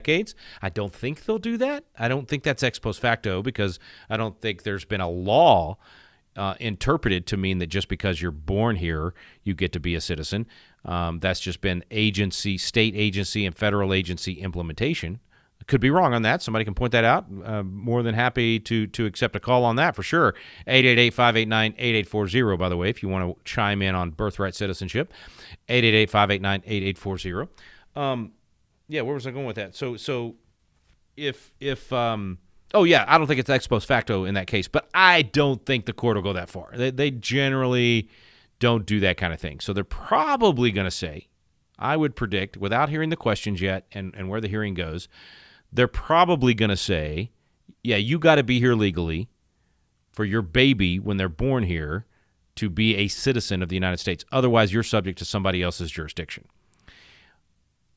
decades. I don't think they'll do that. I don't think that's ex post facto because I don't think there's been a law interpreted to mean that just because you're born here, you get to be a citizen. That's just been state agency, and federal agency implementation. Could be wrong on that. Somebody can point that out. More than happy to accept a call on that for sure. 888-589-8840, by the way, if you want to chime in on birthright citizenship. 888-589-8840. Yeah, where was I going with that? So if oh yeah, I don't think it's ex post facto in that case, but I don't think the court will go that far. They generally don't do that kind of thing. So they're probably going to say, I would predict, without hearing the questions yet and where the hearing goes, they're probably going to say, yeah, you got to be here legally for your baby when they're born here to be a citizen of the United States. Otherwise, you're subject to somebody else's jurisdiction.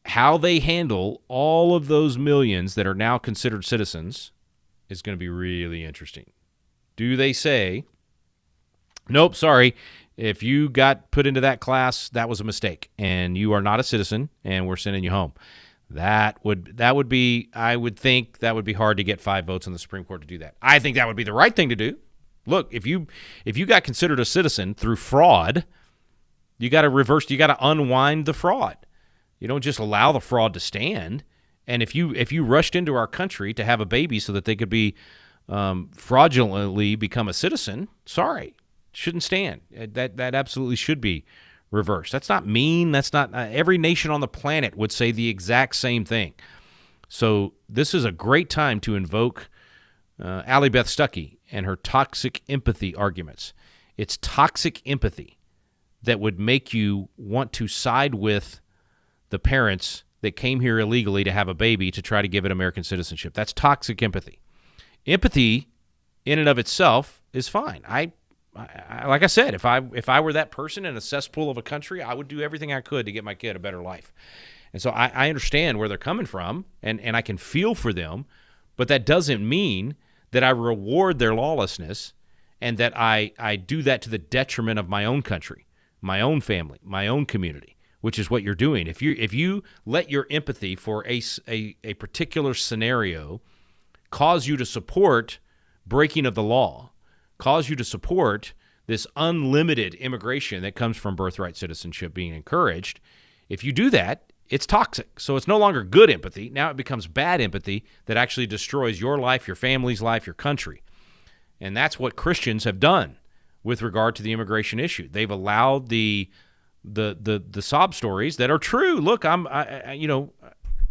How they handle all of those millions that are now considered citizens is going to be really interesting. Do they say, nope, sorry, if you got put into that class, that was a mistake, and you are not a citizen, and we're sending you home? That would be, I would think that would be hard to get 5 votes on the Supreme Court to do that. I think that would be the right thing to do. Look, if you got considered a citizen through fraud, you got to unwind the fraud. You don't just allow the fraud to stand. And if you rushed into our country to have a baby so that they could be fraudulently become a citizen, sorry, shouldn't stand. That absolutely should be reversed. That's not mean. That's not every nation on the planet would say the exact same thing. So this is a great time to invoke Allie Beth Stuckey and her toxic empathy arguments. It's toxic empathy that would make you want to side with the parents that came here illegally to have a baby to try to give it American citizenship. That's toxic empathy. Empathy in and of itself is fine. I like I said, if I were that person in a cesspool of a country, I would do everything I could to get my kid a better life. And so I understand where they're coming from, and I can feel for them, but that doesn't mean that I reward their lawlessness and that I do that to the detriment of my own country, my own family, my own community, which is what you're doing. If you let your empathy for a particular scenario cause you to support breaking of the law, cause you to support this unlimited immigration that comes from birthright citizenship being encouraged, if you do that, it's toxic. So it's no longer good empathy. Now it becomes bad empathy that actually destroys your life, your family's life, your country. And that's what Christians have done with regard to the immigration issue. They've allowed the sob stories that are true. Look, I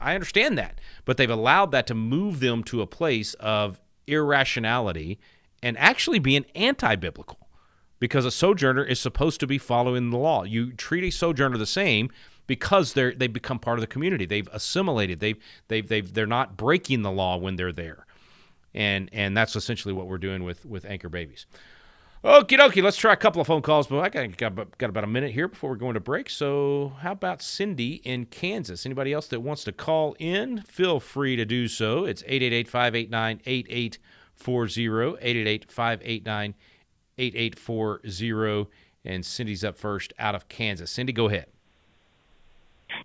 understand that, but they've allowed that to move them to a place of irrationality and actually being anti-biblical, because a sojourner is supposed to be following the law. You treat a sojourner the same because they've become part of the community. They've assimilated. They're not breaking the law when they're there, and that's essentially what we're doing with anchor babies. Okie dokie, let's try a couple of phone calls, but I got about a minute here before we're going to break. So how about Cindy in Kansas? Anybody else that wants to call in, feel free to do so. It's 888-589-8840, 888-589-8840, and Cindy's up first out of Kansas. Cindy, go ahead.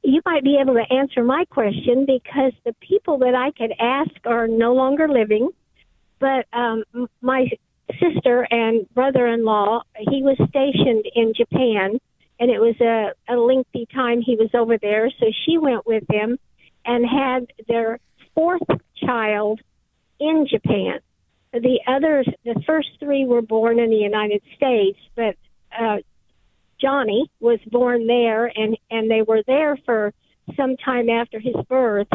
You might be able to answer my question, because the people that I could ask are no longer living, but my sister and brother-in-law, he was stationed in Japan, and it was a lengthy time he was over there, so she went with him and had their 4th child in Japan. The first 3 were born in the United States, but Johnny was born there, and they were there for some time after his birth.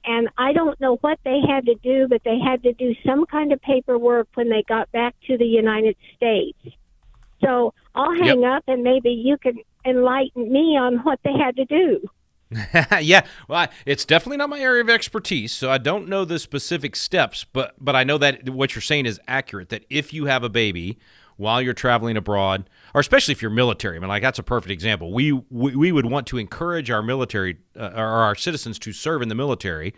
And I don't know what they had to do, but they had to do some kind of paperwork when they got back to the United States. So I'll hang up, and maybe you can enlighten me on what they had to do. Yeah, well, it's definitely not my area of expertise, so I don't know the specific steps, but I know that what you're saying is accurate, that if you have a baby while you're traveling abroad, or especially if you're military, I mean, like, that's a perfect example. We would want to encourage our military or our citizens to serve in the military,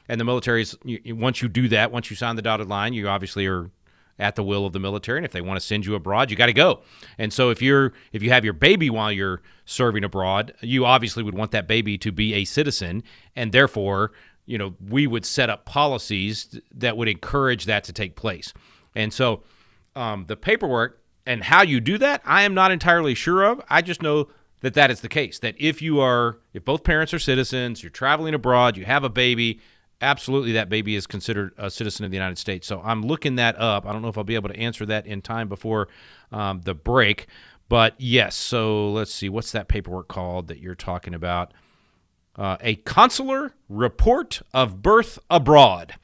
and the military's, once you do that, once you sign the dotted line, you obviously are at the will of the military, and if they want to send you abroad, you got to go. And so if you have your baby while you're serving abroad, you obviously would want that baby to be a citizen, and therefore we would set up policies that would encourage that to take place. And so the paperwork and how you do that, I am not entirely sure of. I just know that is the case, that if both parents are citizens, you're traveling abroad, you have a baby, absolutely that baby is considered a citizen of the United States. So I'm looking that up. I don't know if I'll be able to answer that in time before the break. But yes, so let's see. What's that paperwork called that you're talking about? A consular report of birth abroad.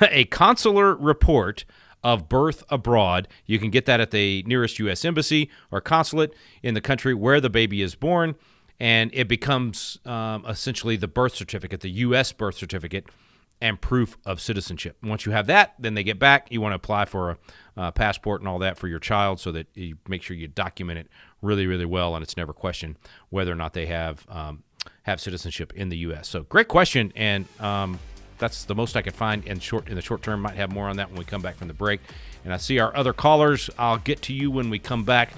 A consular report of birth abroad. You can get that at the nearest U.S. embassy or consulate in the country where the baby is born, and it becomes essentially the birth certificate, the U.S. birth certificate, and proof of citizenship. And once you have that, then they get back. You want to apply for a passport and all that for your child so that you make sure you document it really, really well, and it's never questioned whether or not they have citizenship in the U.S. So great question, and that's the most I could find in the short term. Might have more on that when we come back from the break. And I see our other callers. I'll get to you when we come back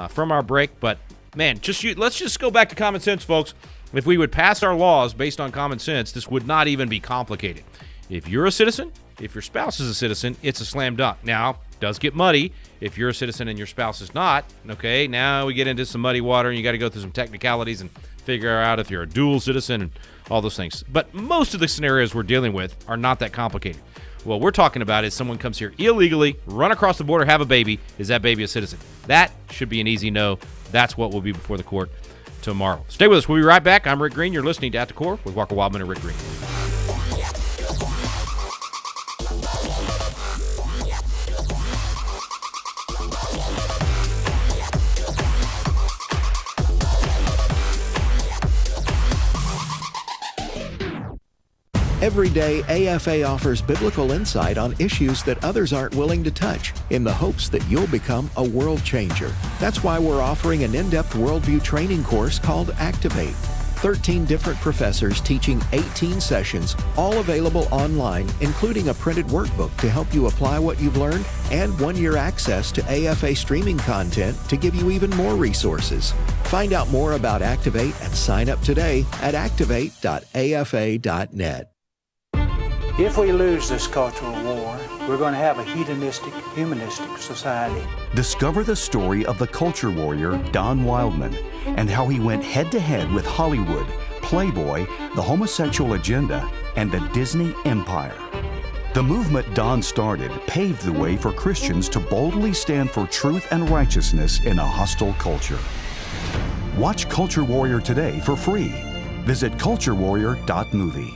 from our break. But, man, let's just go back to common sense, folks. If we would pass our laws based on common sense, this would not even be complicated. If you're a citizen, if your spouse is a citizen, it's a slam dunk. Now, it does get muddy if you're a citizen and your spouse is not. Okay, now we get into some muddy water, and you got to go through some technicalities and figure out if you're a dual citizen and all those things. But most of the scenarios we're dealing with are not that complicated. What we're talking about is someone comes here illegally, run across the border, have a baby. Is that baby a citizen? That should be an easy no. That's what will be before the court tomorrow. Stay with us. We'll be right back. I'm Rick Green. You're listening to At the Core with Walker Wildmon and Rick Green. Every day, AFA offers biblical insight on issues that others aren't willing to touch in the hopes that you'll become a world changer. That's why we're offering an in-depth worldview training course called Activate. 13 different professors teaching 18 sessions, all available online, including a printed workbook to help you apply what you've learned and 1-year access to AFA streaming content to give you even more resources. Find out more about Activate and sign up today at activate.afa.net. If we lose this cultural war, we're going to have a hedonistic, humanistic society. Discover the story of the culture warrior Don Wildmon and how he went head-to-head with Hollywood, Playboy, the homosexual agenda, and the Disney empire. The movement Don started paved the way for Christians to boldly stand for truth and righteousness in a hostile culture. Watch Culture Warrior today for free. Visit culturewarrior.movie.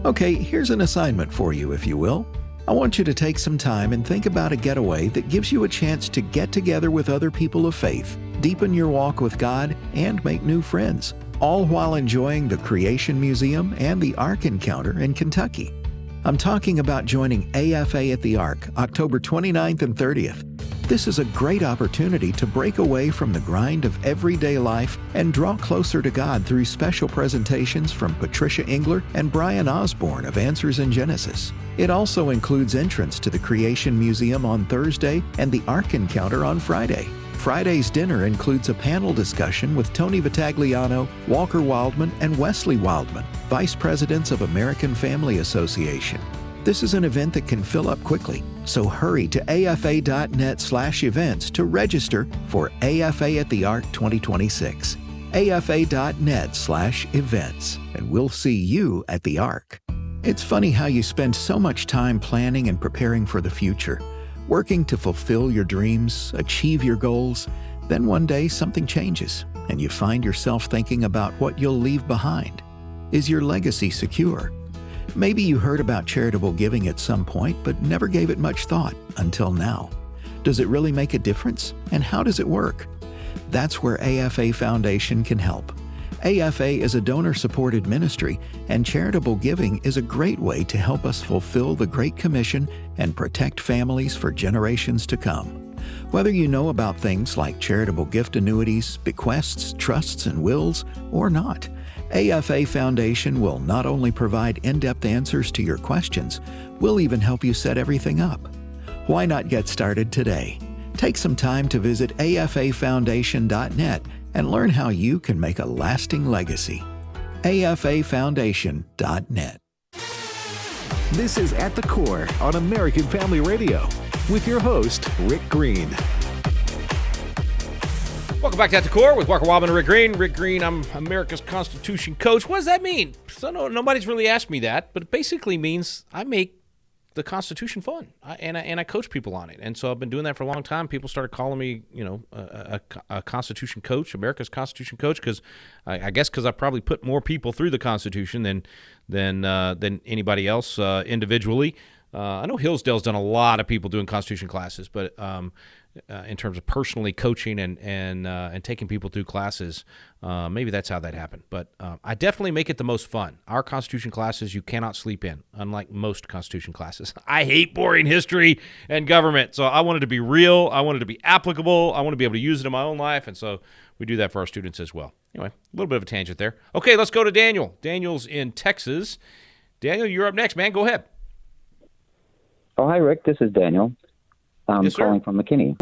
Okay, here's an assignment for you, if you will. I want you to take some time and think about a getaway that gives you a chance to get together with other people of faith, deepen your walk with God, and make new friends, all while enjoying the Creation Museum and the Ark Encounter in Kentucky. I'm talking about joining AFA at the Ark, October 29th and 30th. This is a great opportunity to break away from the grind of everyday life and draw closer to God through special presentations from Patricia Engler and Brian Osborne of Answers in Genesis. It also includes entrance to the Creation Museum on Thursday and the Ark Encounter on Friday. Friday's dinner includes a panel discussion with Tony Vitagliano, Walker Wildmon, and Wesley Wildmon, Vice Presidents of American Family Association. This is an event that can fill up quickly, so hurry to afa.net/events to register for AFA at the Ark 2026. afa.net/events, and we'll see you at the Ark. It's funny how you spend so much time planning and preparing for the future, working to fulfill your dreams, achieve your goals. Then one day something changes, and you find yourself thinking about what you'll leave behind. Is your legacy secure? Maybe you heard about charitable giving at some point, but never gave it much thought until now. Does it really make a difference? And how does it work? That's where AFA Foundation can help. AFA is a donor-supported ministry, and charitable giving is a great way to help us fulfill the Great Commission and protect families for generations to come. Whether you know about things like charitable gift annuities, bequests, trusts, and wills, or not, AFA Foundation will not only provide in-depth answers to your questions, we'll even help you set everything up. Why not get started today? Take some time to visit afafoundation.net and learn how you can make a lasting legacy. afafoundation.net. This is At the Core on American Family Radio with your host, Rick Green. Welcome back to At the Core with Walker Wildmon and Rick Green. Rick Green, I'm America's Constitution coach. What does that mean? So nobody's really asked me that, but it basically means I make the Constitution fun, and I coach people on it. And so I've been doing that for a long time. People started calling me, a Constitution coach, America's Constitution coach, because I guess because I probably put more people through the Constitution than anybody else individually. I know Hillsdale's done a lot of people doing Constitution classes, but in terms of personally coaching and taking people through classes, maybe that's how that happened. But I definitely make it the most fun. Our Constitution classes you cannot sleep in, unlike most Constitution classes. I hate boring history and government, so I want it to be real. I want it to be applicable. I want to be able to use it in my own life, and so we do that for our students as well. Anyway, a little bit of a tangent there. Okay, let's go to Daniel. Daniel's in Texas. Daniel, you're up next, man. Go ahead. Oh, hi, Rick. This is Daniel. I'm Yes, sir. calling from McKinney.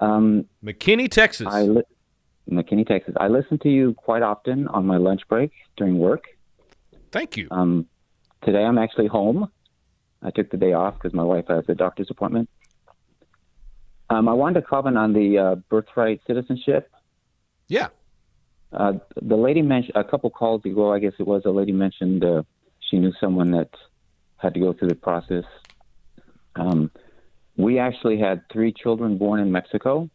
McKinney, Texas. McKinney, Texas. I listen to you quite often on my lunch break during work. Thank you. Today I'm actually home. I took the day off because my wife has a doctor's appointment. I wanted to comment on the birthright citizenship. Yeah. The lady mentioned a couple calls ago, I guess it was, a lady mentioned she knew someone that had to go through the process. We actually had 3 children born in Mexico.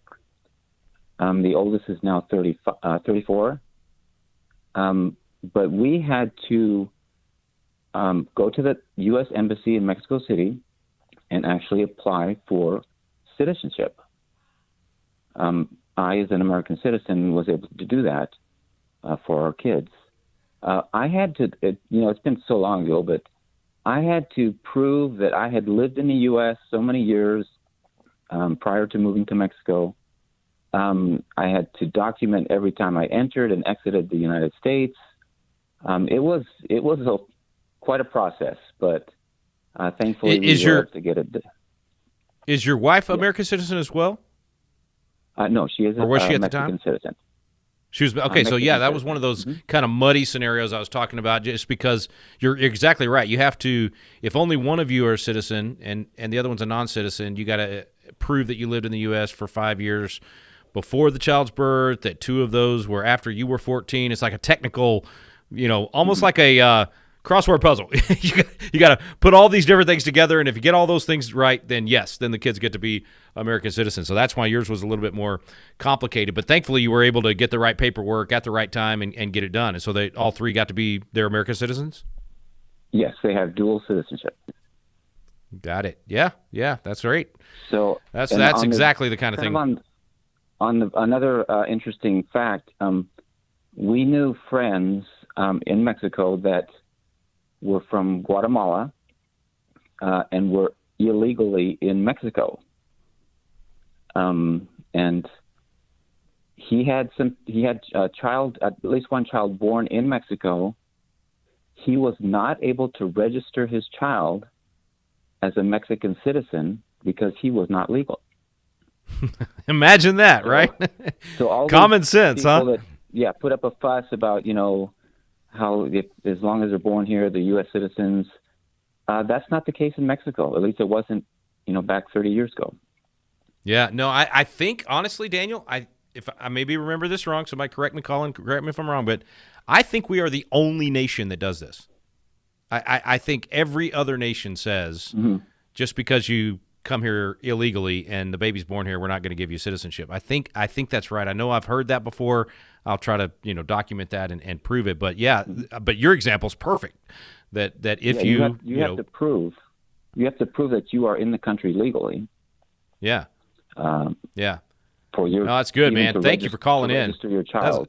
The oldest is now 34. But we had to go to the U.S. Embassy in Mexico City and actually apply for citizenship. I, as an American citizen, was able to do that for our kids. I had to, it's been so long ago, but I had to prove that I had lived in the U.S. so many years prior to moving to Mexico. I had to document every time I entered and exited the United States. It was quite a process, but thankfully we were able to get it. Is your wife American citizen as well? No, she is or was a she at Mexican the time? citizen. She was okay. So yeah, that was one of those kind of muddy scenarios I was talking about. Just because you're exactly right. You have to, if only one of you are a citizen and the other one's a non-citizen, you got to prove that you lived in the U.S. for 5 years before the child's birth. That 2 of those were after you were 14. It's like a technical, almost like a crossword puzzle. you got to put all these different things together, and if you get all those things right, then yes, then the kids get to be American citizens. So that's why yours was a little bit more complicated. But thankfully, you were able to get the right paperwork at the right time and get it done. And so they all 3 got to be their American citizens? Yes, they have dual citizenship. Got it. Yeah, that's great. So that's exactly the kind of thing. Another interesting fact, we knew friends in Mexico that were from Guatemala and were illegally in Mexico. And he had a child, at least one child born in Mexico. He was not able to register his child as a Mexican citizen because he was not legal. Imagine that, right? So all common sense, huh? That, put up a fuss about, how as long as they're born here, they're U.S. citizens. That's not the case in Mexico. At least it wasn't, back 30 years ago. Yeah, no, I think, honestly, Daniel, if I maybe remember this wrong, somebody correct me, Colin, correct me if I'm wrong, but I think we are the only nation that does this. I think every other nation says, just because you come here illegally and the baby's born here, we're not going to give you citizenship. I think that's right. I know I've heard that before. I'll try to document that and prove it. But yeah, but your example is perfect. That if you have to prove that you are in the country legally. Yeah. Yeah. For your, no, that's good, man. Thank you for calling in. Register your child.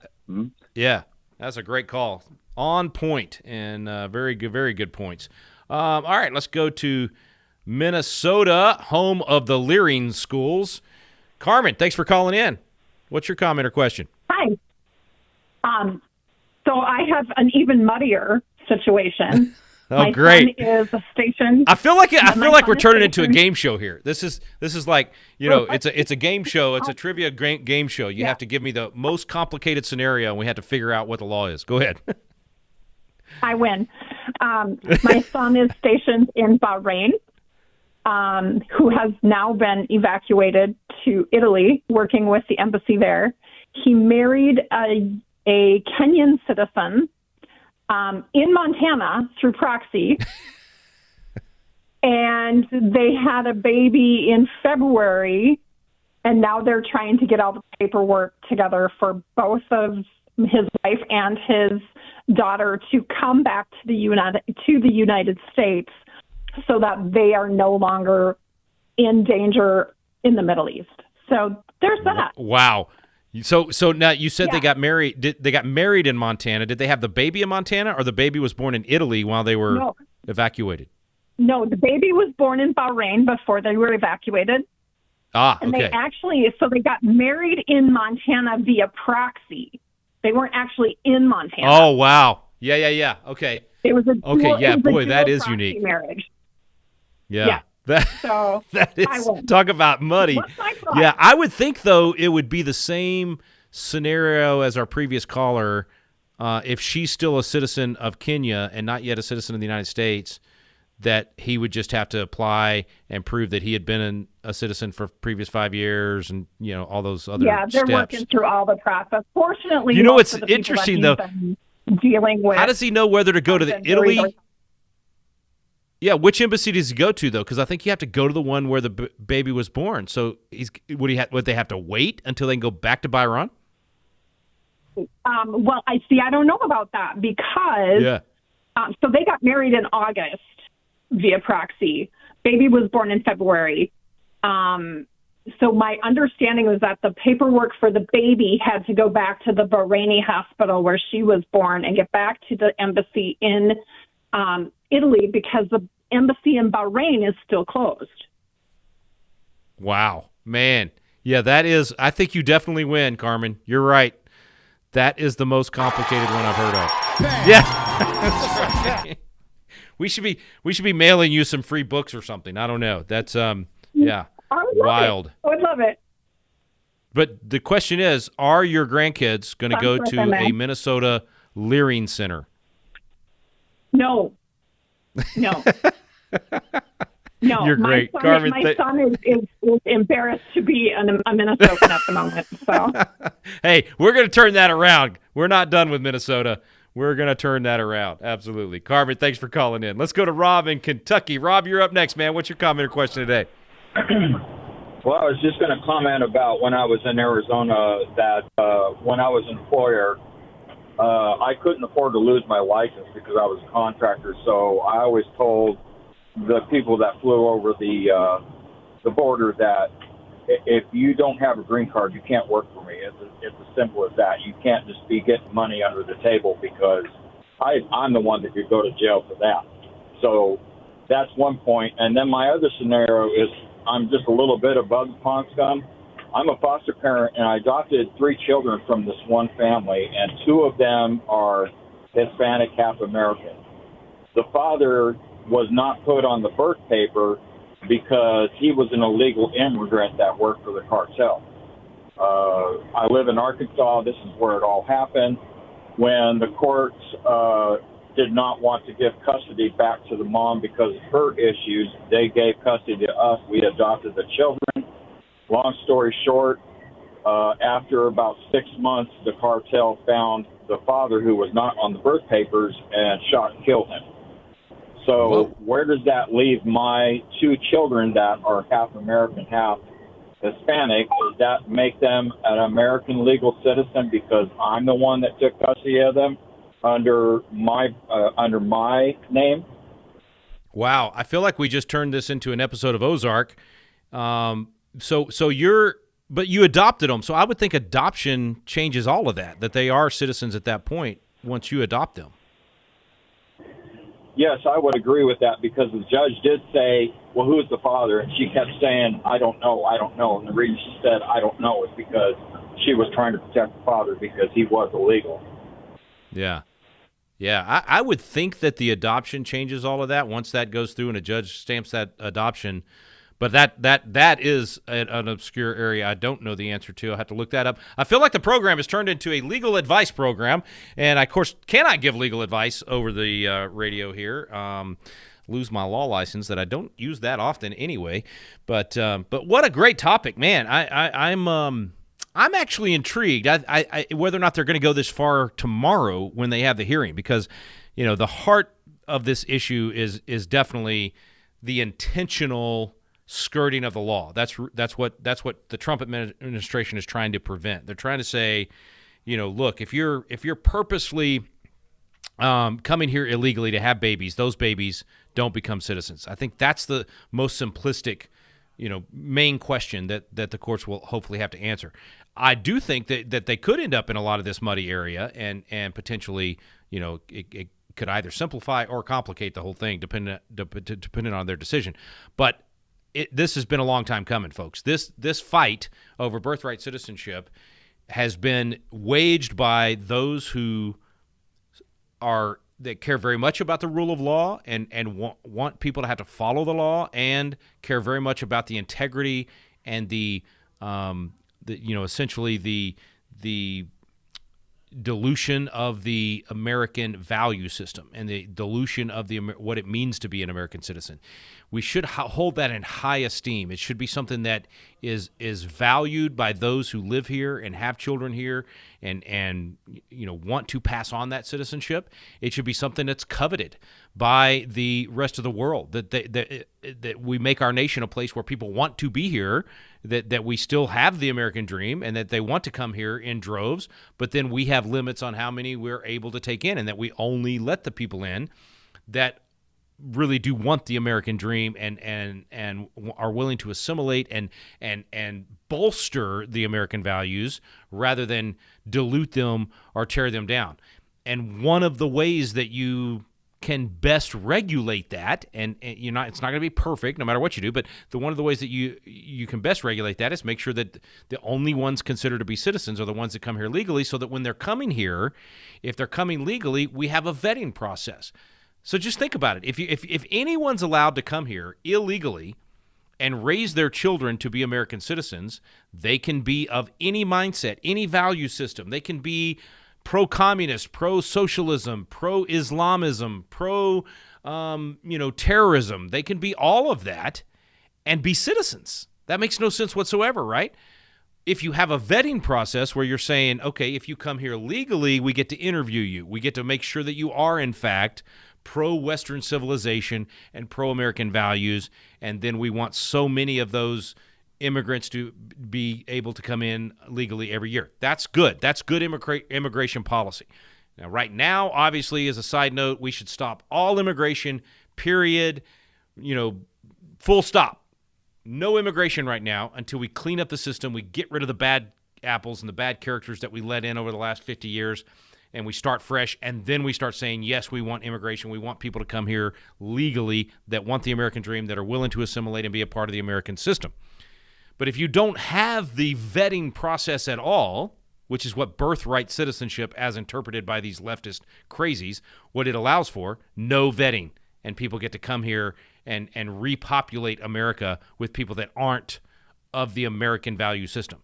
Yeah, that's a great call. On point and very good points. All right, let's go to Minnesota, home of the Leering schools. Carmen, thanks for calling in. What's your comment or question? Hi. So I have an even muddier situation. Oh, great! My son is stationed. I feel like we're turning into a game show here. This is like it's a game show. It's a trivia game show. You have to give me the most complicated scenario, and we have to figure out what the law is. Go ahead. I win. My son is stationed in Bahrain, who has now been evacuated to Italy, working with the embassy there. He married a Kenyan citizen in Montana through proxy. And they had a baby in February, and now they're trying to get all the paperwork together for both of his wife and his daughter to come back to the United States so that they are no longer in danger in the Middle East. So there's that. Wow. So now you said they got married. They got married in Montana. Did they have the baby in Montana, or the baby was born in Italy while they were evacuated? No, the baby was born in Bahrain before they were evacuated. Ah, and okay. They got married in Montana via proxy. They weren't actually in Montana. Oh, wow. Yeah. Okay. It was a that is unique. Marriage. Yeah. So that is, talk about muddy. Yeah, I would think, though, it would be the same scenario as our previous caller. If she's still a citizen of Kenya and not yet a citizen of the United States, that he would just have to apply and prove that he had been a citizen for previous 5 years and, all those other steps. Yeah, they're working through all the process. Fortunately, what's interesting, though? Dealing with. How does he know whether to go to the Italy? Yeah, which embassy does he go to, though? Because I think you have to go to the one where the baby was born. So would they have to wait until they can go back to Bahrain? Well, I don't know about that because so they got married in August via proxy. Baby was born in February. So my understanding was that the paperwork for the baby had to go back to the Bahraini hospital where she was born and get back to the embassy in Italy because the embassy in Bahrain is still closed. Wow, man. Yeah, that is, I think you definitely win, Carmen. You're right. That is the most complicated one I've heard of. Yeah. That's right. We should be mailing you some free books or something. I don't know. That's wild. I would love it. But the question is, are your grandkids going to go to a Minnesota Leering Center? No. No. You're great, Carmen. My son is embarrassed to be a Minnesotan at the moment. So. Hey, we're going to turn that around. We're not done with Minnesota. We're going to turn that around. Absolutely. Carmen, thanks for calling in. Let's go to Rob in Kentucky. Rob, you're up next, man. What's your comment or question today? Well, I was just going to comment about when I was in Arizona that when I was an employer, I couldn't afford to lose my license because I was a contractor. So I always told the people that flew over the border that if you don't have a green card, you can't work for me. It's as simple as that. You can't just be getting money under the table because I'm the one that could go to jail for that. So that's one point. And then my other scenario is I'm just a little bit above the pond scum. I'm a foster parent, and I adopted 3 children from this one family, and 2 of them are Hispanic, half American. The father was not put on the birth paper because he was an illegal immigrant that worked for the cartel. I live in Arkansas. This is where it all happened. When the courts did not want to give custody back to the mom because of her issues, they gave custody to us. We adopted the children. Long story short, after about 6 months, the cartel found the father who was not on the birth papers and shot and killed him. So where does that leave my 2 children that are half American, half Hispanic? Does that make them an American legal citizen because I'm the one that took custody of them under my name? Wow, I feel like we just turned this into an episode of Ozark. So you adopted them. So I would think adoption changes all of that they are citizens at that point once you adopt them. Yes, I would agree with that because the judge did say, well, who's the father? And she kept saying, I don't know. And the reason she said, I don't know, is because she was trying to protect the father because he was illegal. Yeah. Yeah, I would think that the adoption changes all of that once that goes through and a judge stamps that adoption. But that is an obscure area I don't know the answer to. I'll have to look that up. I feel like the program has turned into a legal advice program, and I, of course, cannot give legal advice over the radio here. Lose my law license that I don't use that often anyway. But what a great topic, man. I'm actually intrigued. I whether or not they're going to go this far tomorrow when they have the hearing, because the heart of this issue is definitely the intentional skirting of the law. That's what the Trump administration is trying to prevent. They're trying to say, look, if you're purposely coming here illegally to have babies, those babies don't become citizens. I think that's the most simplistic, main question that the courts will hopefully have to answer. I do think that they could end up in a lot of this muddy area and potentially, it could either simplify or complicate the whole thing, depending on their decision. But this has been a long time coming, folks. This fight over birthright citizenship has been waged by those who that care very much about the rule of law and want people to have to follow the law, and care very much about the integrity and the essentially the dilution of the American value system and the dilution of what it means to be an American citizen. We should hold that in high esteem. It should be something that is valued by those who live here and have children here and want to pass on that citizenship. It should be something that's coveted by the rest of the world, that we make our nation a place where people want to be here, that we still have the American dream, and that they want to come here in droves, but then we have limits on how many we're able to take in, and that we only let the people in that really do want the American dream and are willing to assimilate and bolster the American values rather than dilute them or tear them down. And one of the ways that you can best regulate that, and it's not going to be perfect no matter what you do, but one of the ways that you can best regulate that is make sure that the only ones considered to be citizens are the ones that come here legally, so that when they're coming here, if they're coming legally, we have a vetting process. So just think about it. If anyone's allowed to come here illegally and raise their children to be American citizens, they can be of any mindset, any value system. They can be pro-communist, pro-socialism, pro-Islamism, terrorism. They can be all of that and be citizens. That makes no sense whatsoever, right? If you have a vetting process where you're saying, okay, if you come here legally, we get to interview you. We get to make sure that you are, in fact, pro-Western civilization and pro-American values, and then we want so many of those immigrants to be able to come in legally every year. That's good. That's good immigration policy. Now, right now, obviously, as a side note, we should stop all immigration, period, full stop. No immigration right now until we clean up the system, we get rid of the bad apples and the bad characters that we let in over the last 50 years, and we start fresh, and then we start saying, yes, we want immigration. We want people to come here legally that want the American dream, that are willing to assimilate and be a part of the American system. But if you don't have the vetting process at all, which is what birthright citizenship, as interpreted by these leftist crazies, what it allows for, no vetting, and people get to come here and repopulate America with people that aren't of the American value system.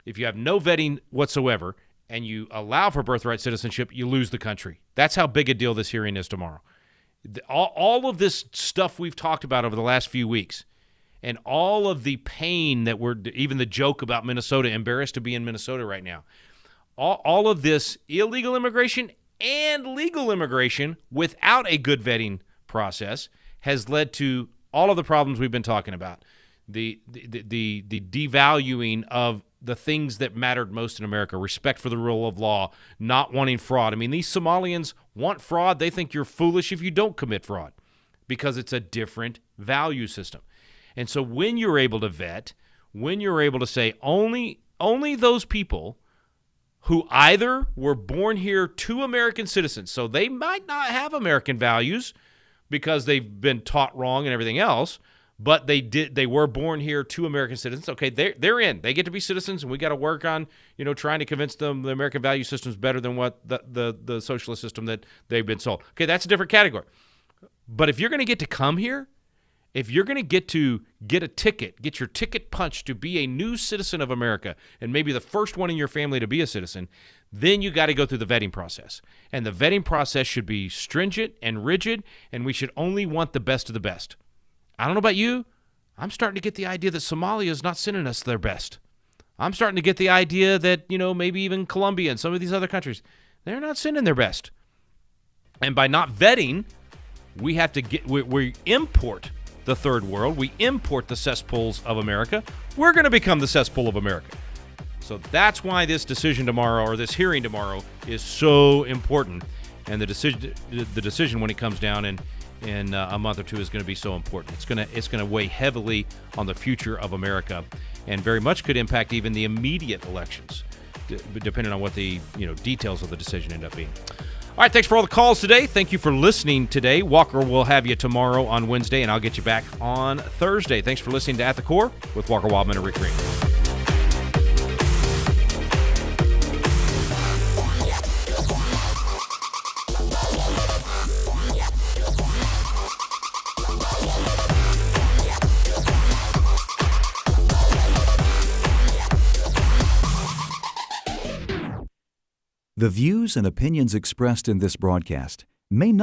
If you have no vetting whatsoever and you allow for birthright citizenship, you lose the country. That's how big a deal this hearing is tomorrow. All of this stuff we've talked about over the last few weeks, and all of the pain that even the joke about Minnesota, embarrassed to be in Minnesota right now, all of this illegal immigration and legal immigration without a good vetting process has led to all of the problems we've been talking about. The devaluing of the things that mattered most in America, respect for the rule of law, not wanting fraud. I mean, these Somalians want fraud. They think you're foolish if you don't commit fraud because it's a different value system. And so when you're able to vet, when you're able to say only those people who either were born here to American citizens, so they might not have American values because they've been taught wrong and everything else, but they were born here to American citizens. Okay, they're in. They get to be citizens, and we got to work on trying to convince them the American value system is better than what the socialist system that they've been sold. Okay, that's a different category. But if you're going to get to come here If you're going to get a ticket, get your ticket punched to be a new citizen of America, and maybe the first one in your family to be a citizen, then you got to go through the vetting process. And the vetting process should be stringent and rigid, and we should only want the best of the best. I don't know about you. I'm starting to get the idea that Somalia is not sending us their best. I'm starting to get the idea that, maybe even Colombia and some of these other countries, they're not sending their best. And by not vetting, we have to we import the third world. We import the cesspools of America. We're going to become the cesspool of America. So that's why this decision tomorrow, or this hearing tomorrow, is so important. And the decision when it comes down in a month or two is going to be so important. It's going to weigh heavily on the future of America, and very much could impact even the immediate elections, depending on what the details of the decision end up being. All right, thanks for all the calls today. Thank you for listening today. Walker will have you tomorrow on Wednesday, and I'll get you back on Thursday. Thanks for listening to At the Core with Walker Wildmon and Rick Green. The views and opinions expressed in this broadcast may not